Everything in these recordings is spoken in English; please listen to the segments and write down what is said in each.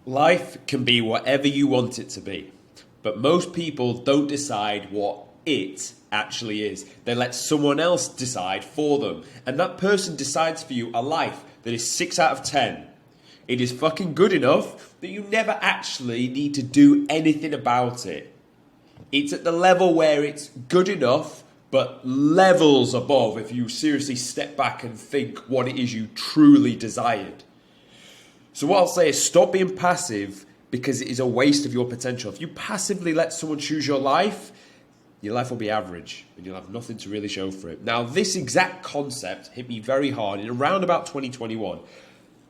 Life can be whatever you want it to be, but most people don't decide what it actually is. They let someone else decide for them, and that person decides for you a life that is 6 out of 10. It is fucking good enough that you never actually need to do anything about it. It's at the level where it's good enough, but levels above if you seriously step back and think what it is you truly desired. So what I'll say is stop being passive because it is a waste of your potential. If you passively let someone choose your life will be average and you'll have nothing to really show for it. Now, this exact concept hit me very hard in around about 2021.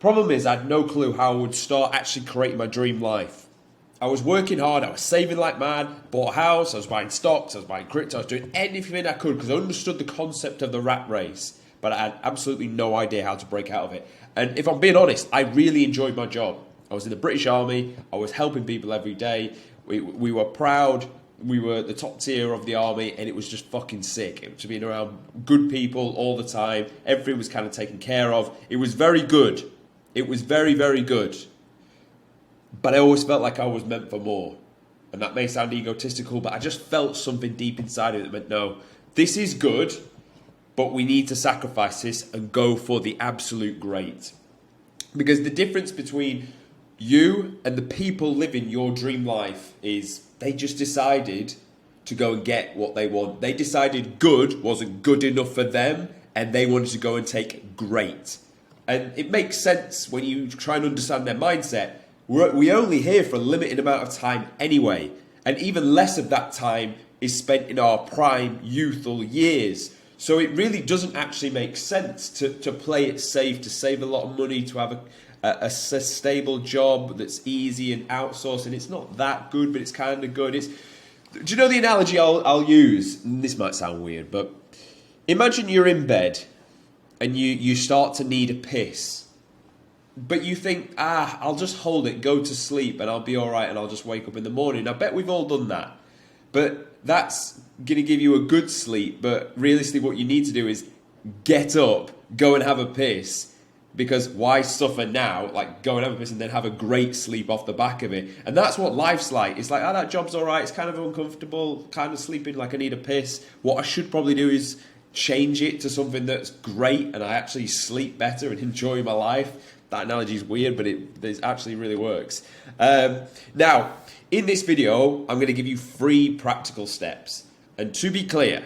Problem is, I had no clue how I would start actually creating my dream life. I was working hard, I was saving like mad, bought a house, I was buying stocks, I was buying crypto, I was doing anything I could because I understood the concept of the rat race, but I had absolutely no idea how to break out of it. And if I'm being honest, I really enjoyed my job. I was in the British Army, I was helping people every day, we were proud, we were the top tier of the army, and it was just fucking sick. It was being around good people all the time, everything was kind of taken care of. It was very good. It was very, very good. But I always felt like I was meant for more. And that may sound egotistical, but I just felt something deep inside of it that meant, no, this is good, but we need to sacrifice this and go for the absolute great. Because the difference between you and the people living your dream life is they just decided to go and get what they want. They decided good wasn't good enough for them, and they wanted to go and take great. And it makes sense when you try and understand their mindset. We only here for a limited amount of time anyway, and even less of that time is spent in our prime youthful years. So it really doesn't actually make sense to play it safe, to save a lot of money, to have a stable job that's easy and outsourced, and it's not that good, but it's kind of good. Do you know the analogy I'll use? And this might sound weird, but imagine you're in bed and you start to need a piss. But you think, I'll just hold it, go to sleep, and I'll be all right, and I'll just wake up in the morning. I bet we've all done that. But that's going to give you a good sleep. But realistically, what you need to do is get up, go and have a piss. Because why suffer now? Like, go and have a piss and then have a great sleep off the back of it. And that's what life's like. It's like, that job's all right. It's kind of uncomfortable, kind of sleeping like I need a piss. What I should probably do is change it to something that's great and I actually sleep better and enjoy my life. That analogy is weird, but it actually really works. Now, in this video, I'm going to give you 3 practical steps. And to be clear,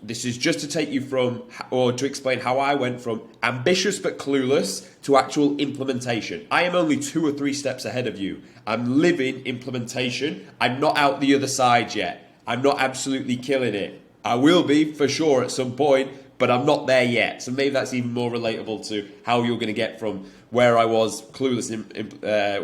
this is just to take you from, or to explain how I went from ambitious but clueless to actual implementation. I am only 2 or 3 steps ahead of you. I'm living implementation. I'm not out the other side yet. I'm not absolutely killing it. I will be, for sure, at some point, but I'm not there yet. So maybe that's even more relatable to how you're going to get from where I was clueless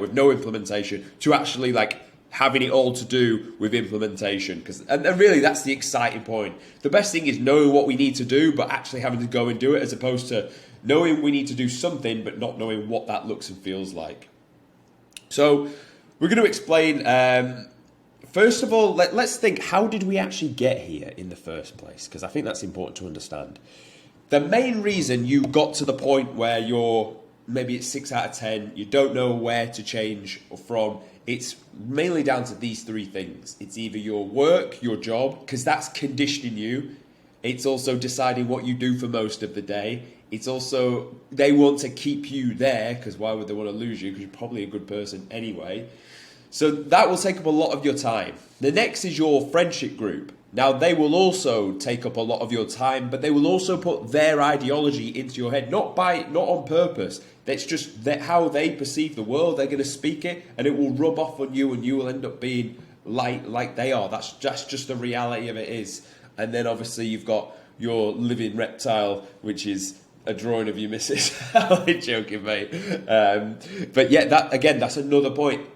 with no implementation to actually like having it all to do with implementation. And really that's the exciting point. The best thing is knowing what we need to do, but actually having to go and do it, as opposed to knowing we need to do something, but not knowing what that looks and feels like. So we're going to explain, first of all, let's think, how did we actually get here in the first place? Because I think that's important to understand. The main reason you got to the point where maybe it's 6 out of 10, you don't know where to change from, it's mainly down to these 3 things. It's either your work, your job, because that's conditioning you. It's also deciding what you do for most of the day. It's also, they want to keep you there, because why would they want to lose you? Because you're probably a good person anyway. So that will take up a lot of your time. The next is your friendship group. Now, they will also take up a lot of your time, but they will also put their ideology into your head, not on purpose. That's just how they perceive the world. They're going to speak it, and it will rub off on you, and you will end up being like they are. That's just the reality of it is. And then obviously you've got your living reptile, which is a drawing of your missus. I'm joking, mate. But yeah, that's another point.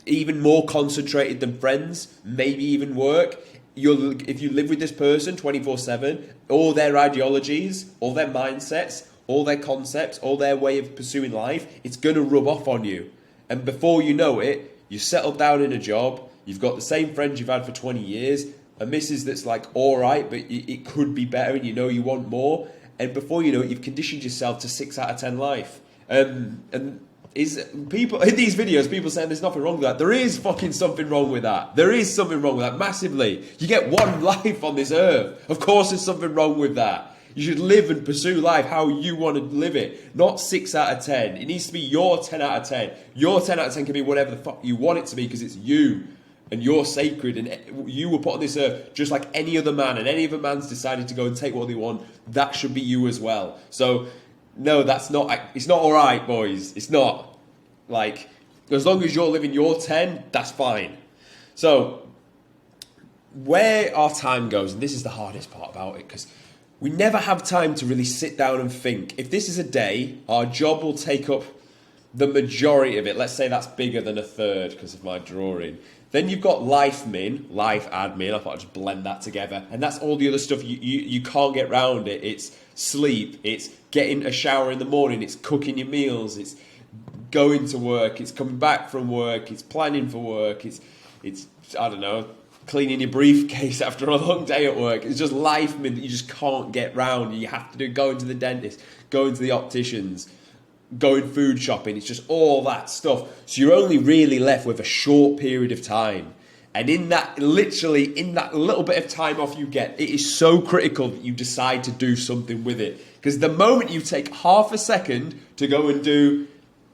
Even more concentrated than friends, maybe even work. If you live with this person 24/7, all their ideologies, all their mindsets, all their concepts, all their way of pursuing life, it's going to rub off on you. And before you know it, you're settled down in a job, you've got the same friends you've had for 20 years, a missus that's like all right, but it could be better and you know you want more. And before you know it, you've conditioned yourself to 6 out of 10 life. And is people in these videos, people saying there's nothing wrong with that. There is fucking something wrong with that. There is something wrong with that, massively. You get one life on this earth. Of course there's something wrong with that. You should live and pursue life how you want to live it, not 6 out of 10. It needs to be your 10 out of 10. Your 10 out of 10 can be whatever the fuck you want it to be because it's you. And you're sacred and you were put on this earth just like any other man, and any other man's decided to go and take what they want. That should be you as well. So, no, it's not alright, boys. It's not. Like, as long as you're living your 10, that's fine. So, where our time goes, and this is the hardest part about it, because we never have time to really sit down and think. If this is a day, our job will take up the majority of it. Let's say that's bigger than a third because of my drawing. Then you've got life admin. I thought I'd just blend that together. And that's all the other stuff you can't get round it. It's sleep. It's getting a shower in the morning. It's cooking your meals. It's going to work. It's coming back from work. It's planning for work. It's I don't know, cleaning your briefcase after a long day at work. It's just life that you just can't get round. You have to do going to the dentist, going to the opticians, going food shopping. It's just all that stuff. So you're only really left with a short period of time. And in that little bit of time off you get, it is so critical that you decide to do something with it. Because the moment you take half a second to go and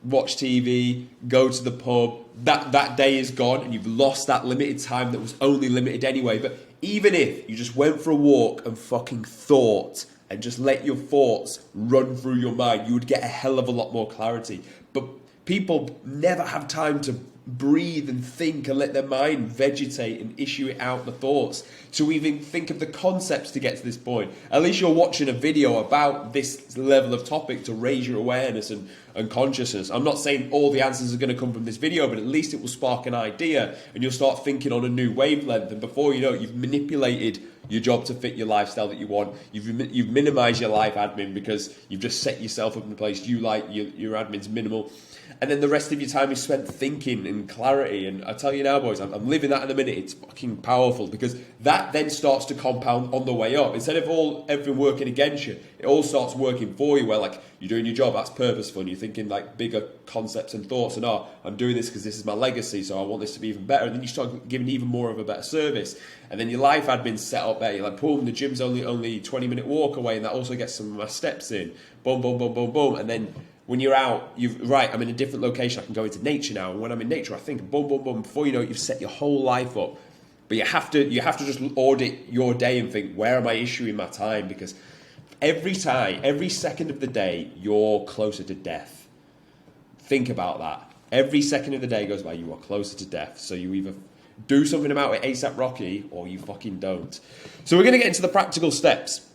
watch TV, go to the pub, that day is gone and you've lost that limited time that was only limited anyway. But even if you just went for a walk and fucking thought and just let your thoughts run through your mind, you would get a hell of a lot more clarity. But people never have time to breathe and think and let their mind vegetate and issue it out the thoughts to even think of the concepts to get to this point. At least you're watching a video about this level of topic to raise your awareness and consciousness. I'm not saying all the answers are going to come from this video, but at least it will spark an idea and you'll start thinking on a new wavelength. And before you know it, you've manipulated your job to fit your lifestyle that you want. You've minimized your life admin because you've just set yourself up in a place you like. Your admin's minimal. And then the rest of your time is spent thinking and clarity. And I tell you now, boys, I'm living that in a minute. It's fucking powerful because that then starts to compound on the way up. Instead of everything working against you, it all starts working for you. Where like you're doing your job, that's purposeful. And you're thinking like bigger concepts and thoughts. And I'm doing this because this is my legacy, so I want this to be even better. And then you start giving even more of a better service. And then your life admin's set up there. You're like, boom, the gym's only 20-minute walk away, and that also gets some of my steps in. Boom, boom, boom, boom, boom, and then when you're out, I'm in a different location, I can go into nature now. And when I'm in nature, I think boom, boom, boom. Before you know it, you've set your whole life up. But you have to just audit your day and think, where am I issuing my time? Because every second of the day, you're closer to death. Think about that. Every second of the day goes by, you are closer to death. So you either do something about it ASAP Rocky, or you fucking don't. So we're going to get into the practical steps.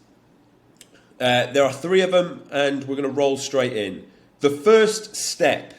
There are 3 of them, and we're going to roll straight in. The first step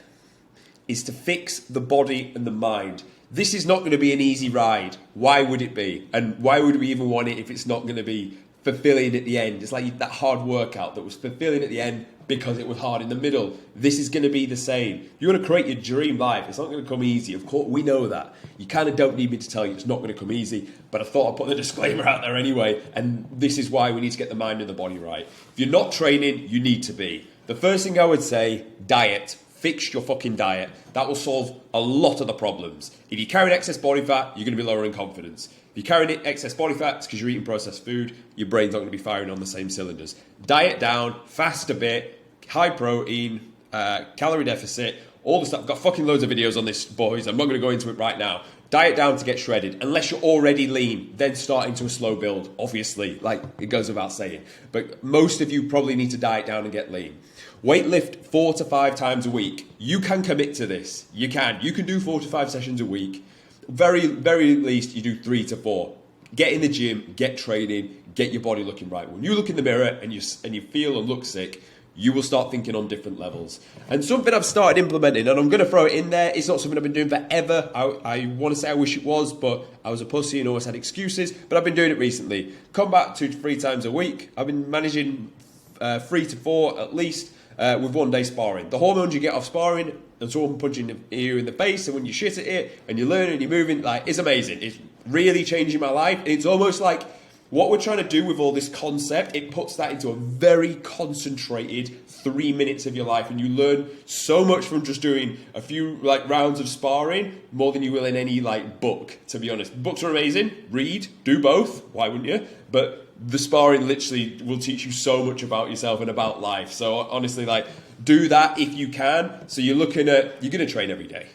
is to fix the body and the mind. This is not going to be an easy ride. Why would it be? And why would we even want it if it's not going to be fulfilling at the end? It's like that hard workout that was fulfilling at the end because it was hard in the middle. This is going to be the same. You want to create your dream life. It's not going to come easy. Of course, we know that. You kind of don't need me to tell you it's not going to come easy, but I thought I'd put the disclaimer out there anyway, and this is why we need to get the mind and the body right. If you're not training, you need to be. The first thing I would say, diet. Fix your fucking diet. That will solve a lot of the problems. If you're carrying excess body fat, you're going to be lowering confidence. If you're carrying excess body fat, it's because you're eating processed food, your brain's not going to be firing on the same cylinders. Diet down, fast a bit, high protein, calorie deficit, all the stuff. I've got fucking loads of videos on this, boys. I'm not going to go into it right now. Diet down to get shredded. Unless you're already lean, then start into a slow build, obviously, like it goes without saying. But most of you probably need to diet down and get lean. Weight lift 4 to 5 times a week. You can commit to this. You can do 4 to 5 sessions a week. Very least you do 3 to 4. Get in the gym, get training, get your body looking right. When you look in the mirror and you feel and look sick, you will start thinking on different levels. And something I've started implementing, and I'm going to throw it in there, it's not something I've been doing forever. I want to say I wish it was, but I was a pussy and always had excuses. But I've been doing it recently. Combat 2 to 3 times a week. I've been managing 3 to 4 at least. With 1 day sparring. The hormones you get off sparring and someone punching you in the face, and when you shit at it and you learn and you're moving, like, it's amazing. It's really changing my life. It's almost like What we're trying to do with all this concept, it puts that into a very concentrated 3 minutes of your life, and you learn so much from just doing a few like rounds of sparring, more than you will in any like book, to be honest. Books are amazing, read, do both, why wouldn't you? But the sparring literally will teach you so much about yourself and about life. So honestly, like, do that if you can. So you're going to train every day.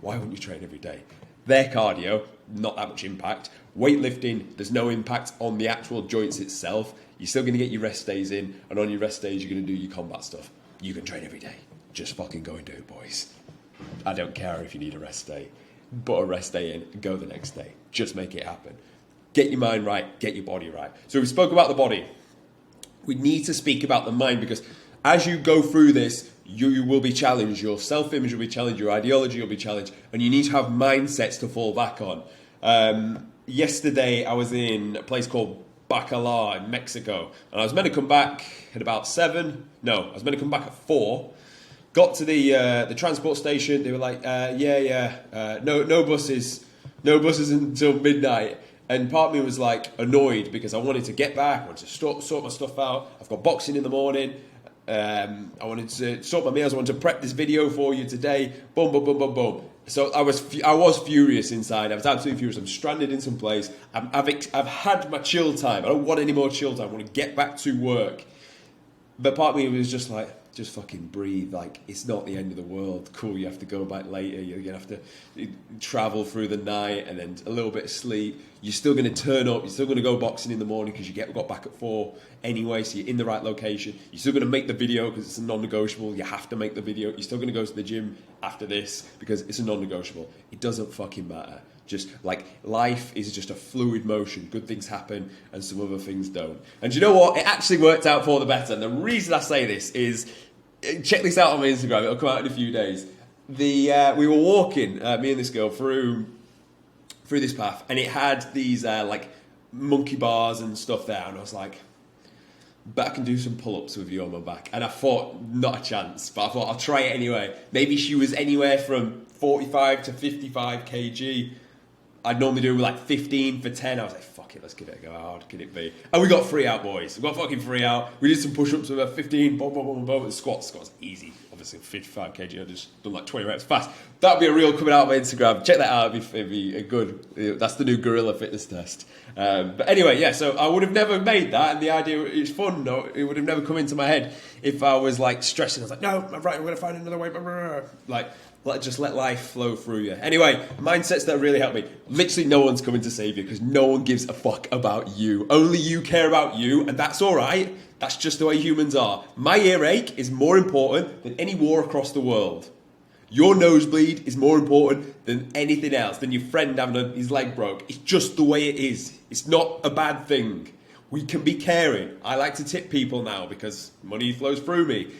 Why wouldn't you train every day? Their cardio, not that much impact. Weightlifting, there's no impact on the actual joints itself. You're still going to get your rest days in, and on your rest days, you're going to do your combat stuff. You can train every day. Just fucking go and do it, boys. I don't care if you need a rest day. Put a rest day in and go the next day. Just make it happen. Get your mind right, get your body right. So we spoke about the body. We need to speak about the mind, because as you go through this, you will be challenged. Your self-image will be challenged. Your ideology will be challenged. And you need to have mindsets to fall back on. Yesterday, I was in a place called Bacalar in Mexico. And I was meant to come back at about 7. No, I was meant to come back at 4. Got to the transport station. They were like, no buses. No buses until midnight. And part of me was like annoyed because I wanted to get back. I wanted to sort my stuff out. I've got boxing in the morning. I wanted to sort my meals. I wanted to prep this video for you today. Boom, boom, boom, boom, boom. So I was furious inside. I was absolutely furious. I'm stranded in some place. I've had my chill time. I don't want any more chill time. I want to get back to work. But part of me was just like, just fucking breathe. Like, it's not the end of the world. Cool, you have to go back later. You're going to have to travel through the night and then a little bit of sleep. You're still going to turn up. You're still going to go boxing in the morning because you got back at 4 anyway, so you're in the right location. You're still going to make the video because it's a non-negotiable. You have to make the video. You're still going to go to the gym after this because it's a non-negotiable. It doesn't fucking matter. Just like life is just a fluid motion. Good things happen and some other things don't. And you know what? It actually worked out for the better. And the reason I say this is, check this out on my Instagram. It'll come out in a few days. We were walking, me and this girl, through this path, and it had these like monkey bars and stuff there. And I was like, but I can do some pull-ups with you on my back. And I thought, not a chance. But I thought, I'll try it anyway. Maybe she was anywhere from 45 to 55 kg. I'd normally do like 15 for 10. I was like, fuck it, let's give it a go. How hard can it be? And we got 3 out, boys. We got fucking 3 out. We did some push-ups with a 15, boom, boom, boom, boom. Squats easy. Obviously, 55 kg, I just done like 20 reps fast. That'd be a reel coming out on my Instagram. Check that out. It'd be a good, that's the new gorilla fitness test. But anyway, yeah, so I would have never made that. And the idea, it's fun, no, it would have never come into my head if I was like stressing. I was like, no, I'm right, I'm going to find another way. Like, just let life flow through you. Anyway, mindsets that really help me. Literally no one's coming to save you because no one gives a fuck about you. Only you care about you, and that's all right. That's just the way humans are. My earache is more important than any war across the world. Your nosebleed is more important than anything else, than your friend having his leg broke. It's just the way it is. It's not a bad thing. We can be caring. I like to tip people now because money flows through me.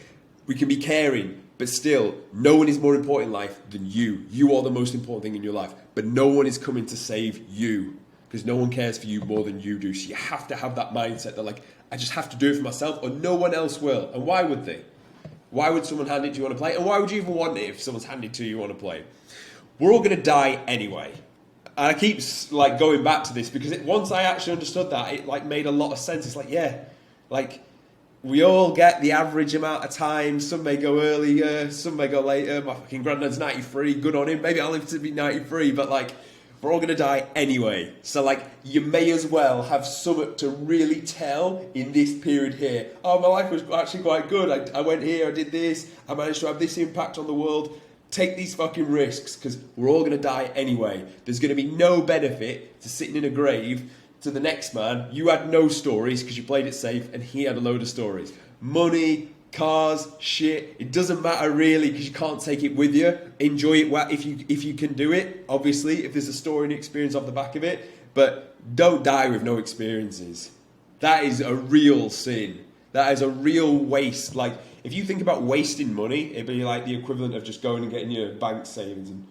We can be caring. But still, no one is more important in life than you. You are the most important thing in your life. But no one is coming to save you because no one cares for you more than you do. So you have to have that mindset that, like, I just have to do it for myself or no one else will. And why would they? Why would someone hand it to you on a plate? And why would you even want it if someone's handed it to you on a plate? We're all going to die anyway. And I keep like going back to this because once I actually understood that, it like made a lot of sense. It's like, yeah, like, we all get the average amount of time. Some may go earlier, some may go later. My fucking granddad's 93, good on him. Maybe I'll live to be 93, but like, we're all going to die anyway. So like, you may as well have something to really tell in this period here. Oh, my life was actually quite good. I went here, I did this, I managed to have this impact on the world. Take these fucking risks because we're all going to die anyway. There's going to be no benefit to sitting in a grave to the next man. You had no stories because you played it safe, and he had a load of stories. Money, cars, shit, it doesn't matter really because you can't take it with you. Enjoy it if you can do it, obviously, if there's a story and experience off the back of it, but don't die with no experiences. That is a real sin. That is a real waste. Like, if you think about wasting money, it'd be like the equivalent of just going and getting your bank savings and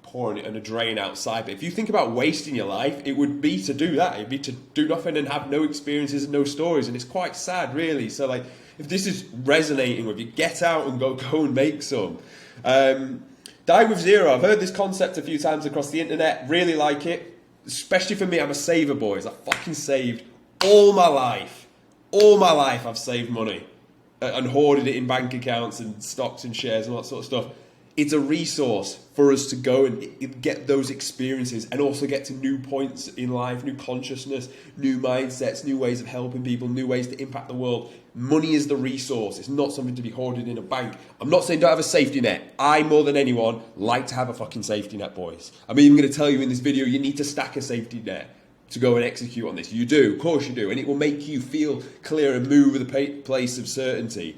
pouring it in a drain outside. But if you think about wasting your life, it would be to do that. It'd be to do nothing and have no experiences and no stories. And it's quite sad, really. So, like, if this is resonating with you, get out and go and make some. Die with zero. I've heard this concept a few times across the internet. Really like it. Especially for me, I'm a saver, boys. I fucking saved all my life, I've saved money and hoarded it in bank accounts and stocks and shares and all that sort of stuff. It's a resource for us to go and get those experiences and also get to new points in life, new consciousness, new mindsets, new ways of helping people, new ways to impact the world. Money is the resource. It's not something to be hoarded in a bank. I'm not saying don't have a safety net. I, more than anyone, like to have a fucking safety net, boys. I'm even going to tell you in this video, you need to stack a safety net to go and execute on this. You do, of course you do. And it will make you feel clear and move with a place of certainty.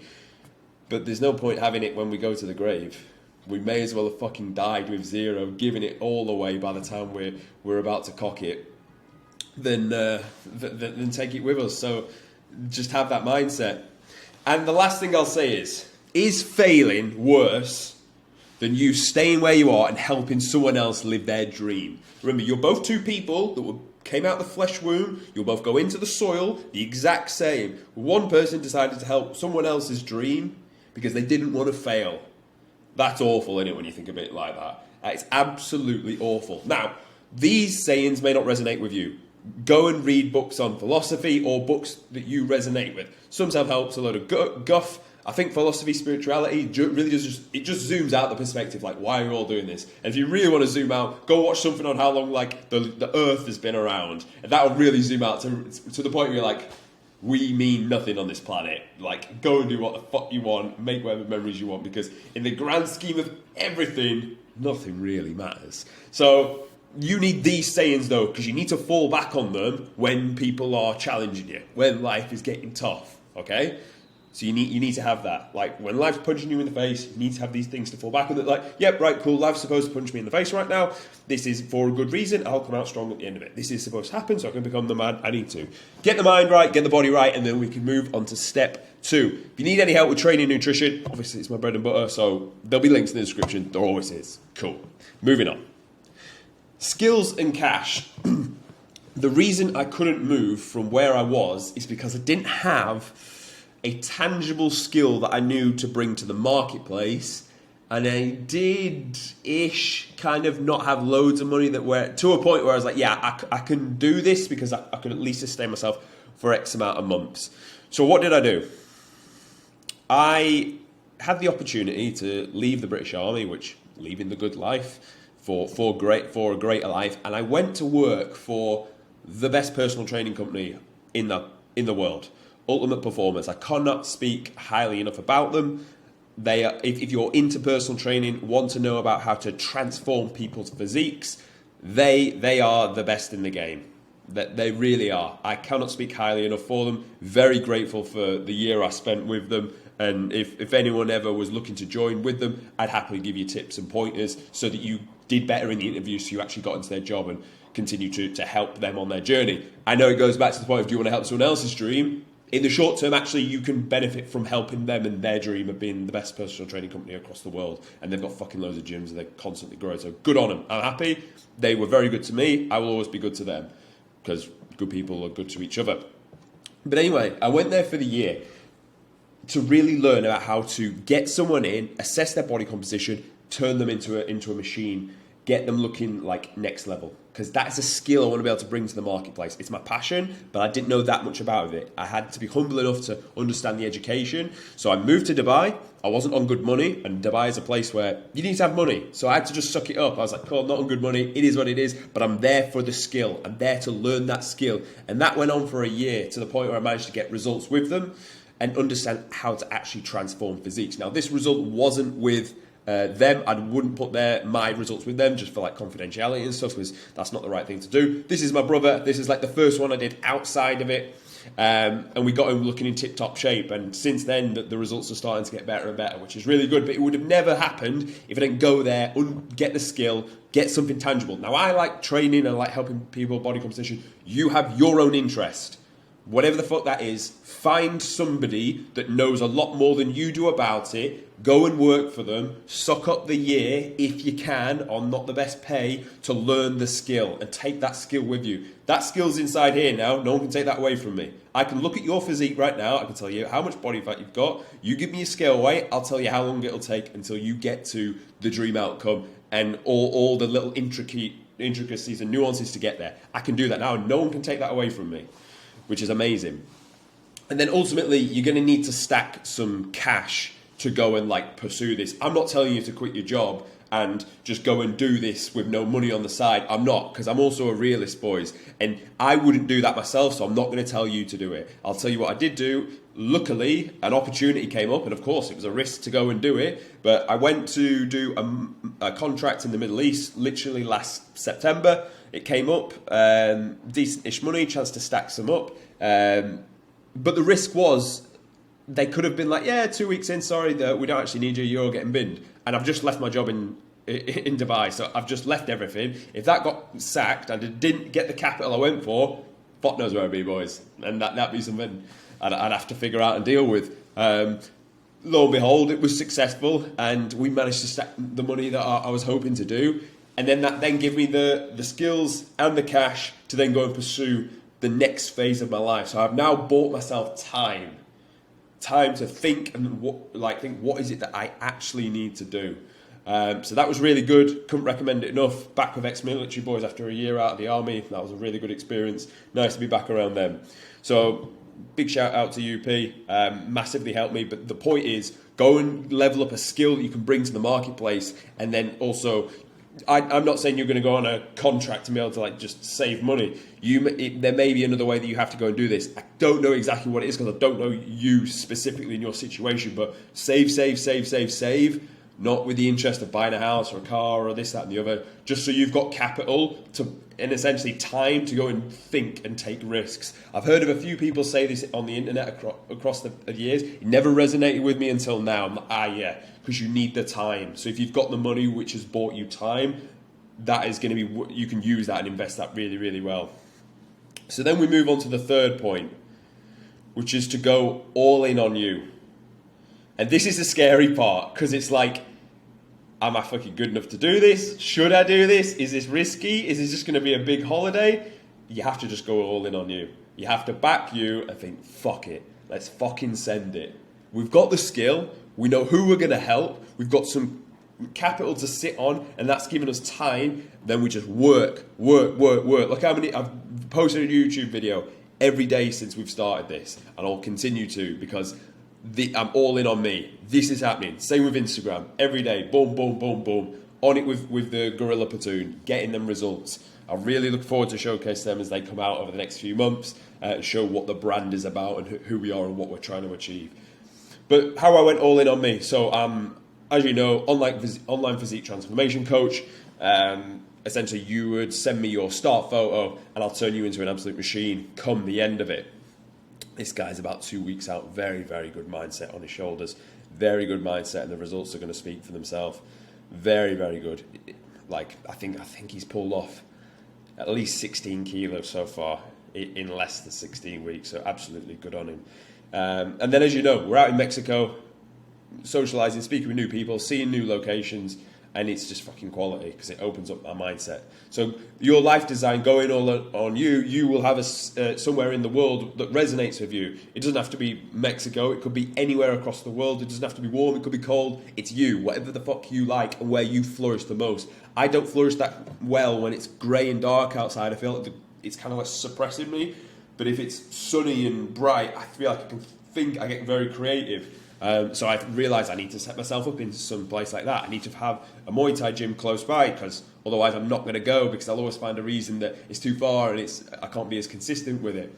But there's no point having it when we go to the grave. We may as well have fucking died with zero, giving it all away by the time we're about to cock it, than take it with us. So just have that mindset. And the last thing I'll say is failing worse than you staying where you are and helping someone else live their dream? Remember, you're both two people that came out of the flesh womb. You'll both go into the soil the exact same. One person decided to help someone else's dream because they didn't want to fail. That's awful, isn't it, when you think of it like that? It's absolutely awful. Now, these sayings may not resonate with you. Go and read books on philosophy or books that you resonate with. Some self-help's a load of guff. I think philosophy, spirituality really just zooms out the perspective, like, why are we all doing this? And if you really want to zoom out, go watch something on how long, like, the Earth has been around. And that will really zoom out to the point where you're like, we mean nothing on this planet. Like, go and do what the fuck you want, make whatever memories you want, because in the grand scheme of everything, nothing really matters. So you need these sayings, though, because you need to fall back on them when people are challenging you, when life is getting tough, okay? So you need to have that. Like, when life's punching you in the face, you need to have these things to fall back on. That, like, yep, right, cool, life's supposed to punch me in the face right now. This is for a good reason. I'll come out strong at the end of it. This is supposed to happen, so I can become the man I need to. Get the mind right, get the body right, and then we can move on to step 2. If you need any help with training and nutrition, obviously it's my bread and butter, so there'll be links in the description. There always is. Cool. Moving on. Skills and cash. The reason I couldn't move from where I was is because I didn't have a tangible skill that I knew to bring to the marketplace, and I did-ish kind of not have loads of money that were to a point where I was like, yeah, I can do this because I can at least sustain myself for X amount of months. So what did I do? I had the opportunity to leave the British Army, which leaving the good life for a greater life, and I went to work for the best personal training company in the world. Ultimate Performance. I cannot speak highly enough about them. They are, if you're into personal training, want to know about how to transform people's physiques, they are the best in the game. They really are. I cannot speak highly enough for them. Very grateful for the year I spent with them. And if anyone ever was looking to join with them, I'd happily give you tips and pointers so that you did better in the interview, so you actually got into their job and continue to help them on their journey. I know it goes back to the point of, do you want to help someone else's dream? In the short term, actually, you can benefit from helping them in their dream of being the best personal training company across the world. And they've got fucking loads of gyms and they're constantly growing. So good on them. I'm happy. They were very good to me. I will always be good to them because good people are good to each other. But anyway, I went there for the year to really learn about how to get someone in, assess their body composition, turn them into a machine, get them looking like next level. Because that's a skill I want to be able to bring to the marketplace. It's my passion, but I didn't know that much about it. I had to be humble enough to understand the education. So I moved to Dubai. I wasn't on good money, and Dubai is a place where you need to have money. So I had to just suck it up. I was like, cool, I'm not on good money. It is what it is, but I'm there for the skill. I'm there to learn that skill. And that went on for a year to the point where I managed to get results with them and understand how to actually transform physiques. Now, this result wasn't with them. I wouldn't put my results with them just for like confidentiality and stuff, because that's not the right thing to do. This is my brother. This is like the first one I did outside of it, and we got him looking in tip-top shape, and since then the results are starting to get better and better, which is really good. But it would have never happened if I didn't go there, get the skill, get something tangible. Now, I like training and I like helping people body composition. You have your own interest. Whatever the fuck that is, find somebody that knows a lot more than you do about it, go and work for them, suck up the year, if you can, on not the best pay, to learn the skill, and take that skill with you. That skill's inside here now, no one can take that away from me. I can look at your physique right now, I can tell you how much body fat you've got, you give me a scale weight, I'll tell you how long it'll take until you get to the dream outcome, and all the little intricacies and nuances to get there. I can do that now, and no one can take that away from me. which is amazing. And then ultimately, you're going to need to stack some cash to go and like pursue this. I'm not telling you to quit your job and just go and do this with no money on the side. I'm not, because I'm also a realist, boys. And I wouldn't do that myself, so I'm not going to tell you to do it. I'll tell you what I did do. Luckily, an opportunity came up, and of course, it was a risk to go and do it. But I went to do a contract in the Middle East literally last September. It came up, decent-ish money, chance to stack some up. But the risk was, they could have been like, yeah, 2 weeks in, sorry, we don't actually need you, you're getting binned. And I've just left my job in Dubai, so I've just left everything. If that got sacked and I didn't get the capital I went for, fuck knows where I'd be, boys. And that'd be something I'd have to figure out and deal with. Lo and behold, it was successful, and we managed to stack the money that I was hoping to do. And then that then gave me the skills and the cash to then go and pursue the next phase of my life. So I've now bought myself time to think and think what is it that I actually need to do. So that was really good. Couldn't recommend it enough. Back with ex-military boys after a year out of the army. That was a really good experience. Nice to be back around them. So big shout out to UP. Massively helped me. But the point is, go and level up a skill that you can bring to the marketplace, and then also, I'm not saying you're going to go on a contract to be able to like just save money. There may be another way that you have to go and do this. I don't know exactly what it is because I don't know you specifically in your situation, but save. Not with the interest of buying a house or a car or this, that and the other. Just so you've got capital and essentially time to go and think and take risks. I've heard of a few people say this on the internet across the years. It never resonated with me until now. I'm like, yeah, because you need the time. So if you've got the money which has bought you time, that is going to be, you can use that and invest that really, really well. So then we move on to the third point, which is to go all in on you. And this is the scary part, because it's like, am I fucking good enough to do this? Should I do this? Is this risky? Is this just going to be a big holiday? You have to just go all in on you. You have to back you and think, fuck it. Let's fucking send it. We've got the skill. We know who we're going to help. We've got some capital to sit on, and that's giving us time. Then we just work. Look how many, I've posted a YouTube video every day since we've started this, and I'll continue to, because I'm all in on me. This is happening. Same with Instagram. Every day, boom. On it with the Gorilla Platoon, getting them results. I really look forward to showcase them as they come out over the next few months, show what the brand is about and who we are and what we're trying to achieve. But how I went all in on me. So as you know, online physique transformation coach. Essentially, you would send me your start photo and I'll turn you into an absolute machine come the end of it. This guy's about 2 weeks out. Very, very good mindset on his shoulders. Very good mindset, and the results are going to speak for themselves. Very, very good. Like I think he's pulled off at least 16 kilos so far in less than 16 weeks. So absolutely good on him. And then, as you know, we're out in Mexico, socializing, speaking with new people, seeing new locations. And it's just fucking quality because it opens up my mindset. So your life design going all on you, you will have somewhere in the world that resonates with you. It doesn't have to be Mexico. It could be anywhere across the world. It doesn't have to be warm. It could be cold. It's you, whatever the fuck you like and where you flourish the most. I don't flourish that well when it's grey and dark outside. I feel like it's kind of like suppressing me. But if it's sunny and bright, I feel like I get very creative. So I realised I need to set myself up in some place like that. I need to have a Muay Thai gym close by, because otherwise I'm not going to go, because I'll always find a reason that it's too far and I can't be as consistent with it.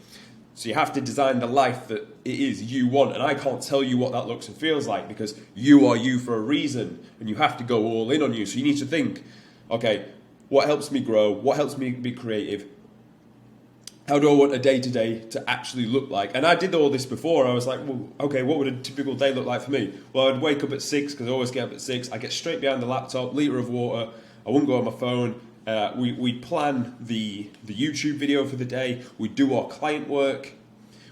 So you have to design the life that it is you want, and I can't tell you what that looks and feels like, because you are you for a reason, and you have to go all in on you. So you need to think, okay, what helps me grow? What helps me be creative? How do I want a day-to-day to actually look like? And I did all this before. I was like, well, okay, what would a typical day look like for me? Well, I'd wake up at 6, because I always get up at 6. I get straight behind the laptop, litre of water. I wouldn't go on my phone. We plan the YouTube video for the day. We do our client work.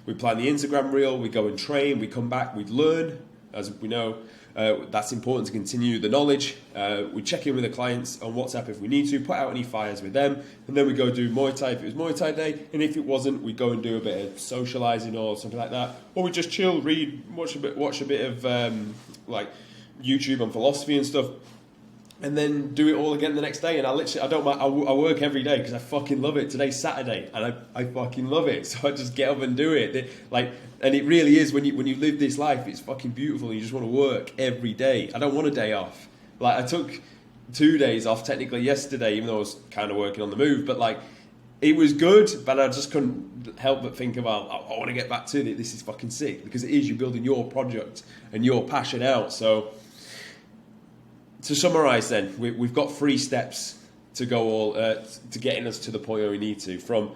We plan the Instagram reel. We go and train. We come back. We learn, as we know. That's important to continue the knowledge. We check in with the clients on WhatsApp if we need to, put out any fires with them, and then we go do Muay Thai if it was Muay Thai day, and if it wasn't, we go and do a bit of socialising or something like that, or we just chill, read, watch a bit of like YouTube on philosophy and stuff. and then do it all again the next day. And I don't mind. I work every day because I fucking love it. Today's Saturday, and I fucking love it. So I just get up and do it. And it really is when you live this life, it's fucking beautiful. And you just want to work every day. I don't want a day off. Like I took 2 days off technically yesterday, even though I was kind of working on the move. But like it was good, but I just couldn't help but think about I want to get back to it. This is fucking sick because it is you building your project and your passion out. So. To summarise then, we've got 3 steps to go to getting us to the point where we need to. From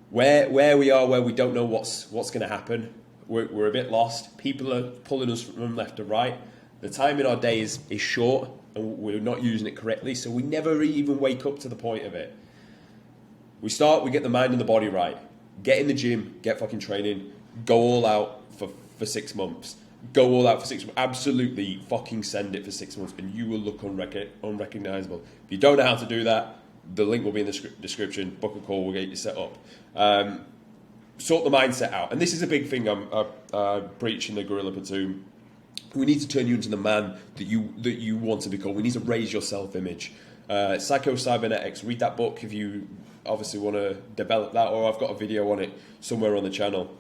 where we are, where we don't know what's going to happen. We're a bit lost. People are pulling us from left to right. The time in our day is short and we're not using it correctly, so we never even wake up to the point of it. We get the mind and the body right. Get in the gym, get fucking training, go all out for 6 months. Go all out for 6 months. Absolutely fucking send it for 6 months and you will look unrecognisable. If you don't know how to do that, the link will be in the description. Book a call, we'll get you set up. Sort the mindset out. And this is a big thing I preach in the Gorilla Platoon. We need to turn you into the man that you want to become. We need to raise your self-image. Psycho Cybernetics, read that book if you obviously want to develop that, or I've got a video on it somewhere on the channel.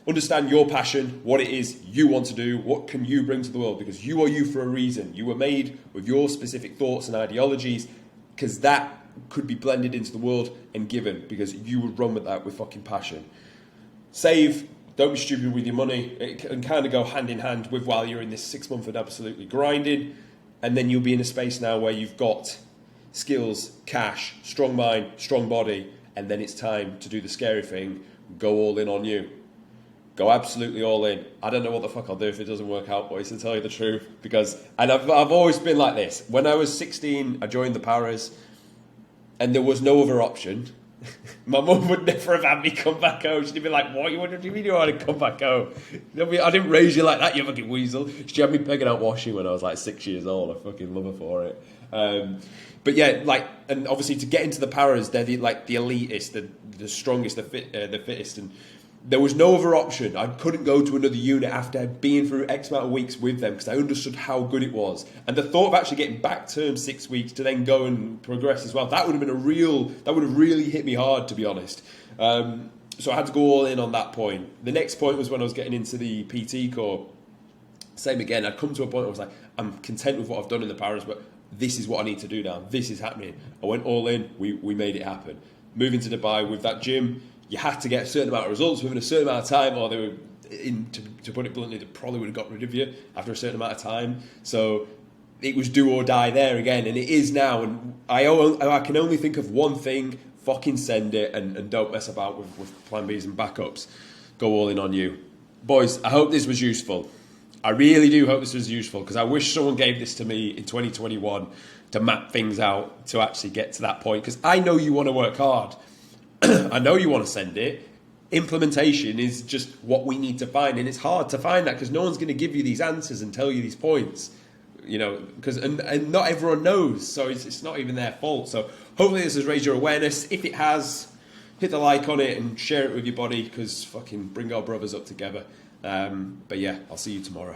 Understand your passion, what it is you want to do, what can you bring to the world, because you are you for a reason. You were made with your specific thoughts and ideologies, because that could be blended into the world and given, because you would run with that with fucking passion. Save, don't be stupid with your money. It can kind of go hand in hand with while you're in this 6 month of absolutely grinding, and then you'll be in a space now where you've got skills, cash, strong mind, strong body, and then it's time to do the scary thing, go all in on you. Go absolutely all in. I don't know what the fuck I'll do if it doesn't work out, boys, to tell you the truth. And I've always been like this. When I was 16, I joined the Paras, and there was no other option. My mum would never have had me come back home. She'd be like, what do you mean you want to come back home? I didn't raise you like that, you fucking weasel. She had me pegging out washing when I was like 6 years old. I fucking love her for it. But yeah, and obviously to get into the Paras, they're the elitist, the strongest, the fittest, and there was no other option. I couldn't go to another unit after being through X amount of weeks with them because I understood how good it was. And the thought of actually getting back term 6 weeks to then go and progress as well, that would have really hit me hard, to be honest. So I had to go all in on that point. The next point was when I was getting into the PT Corps. Same again, I'd come to a point where I was like, I'm content with what I've done in the Paras, but this is what I need to do now. This is happening. I went all in, we made it happen. Moving to Dubai with that gym, you had to get a certain amount of results within a certain amount of time, or they were, to put it bluntly, they probably would have got rid of you after a certain amount of time. So it was do or die there again, and it is now. And I can only think of one thing: fucking send it, and don't mess about with plan Bs and backups. Go all in on you, boys. I hope this was useful. I really do hope this was useful, because I wish someone gave this to me in 2021 to map things out to actually get to that point. Because I know you want to work hard. I know you want to send it. Implementation is just what we need to find, and it's hard to find that because no one's going to give you these answers and tell you these points, because and not everyone knows, so it's not even their fault. So hopefully this has raised your awareness. If it has, hit the like on it and share it with your buddy, because fucking bring our brothers up together. But yeah, I'll see you tomorrow.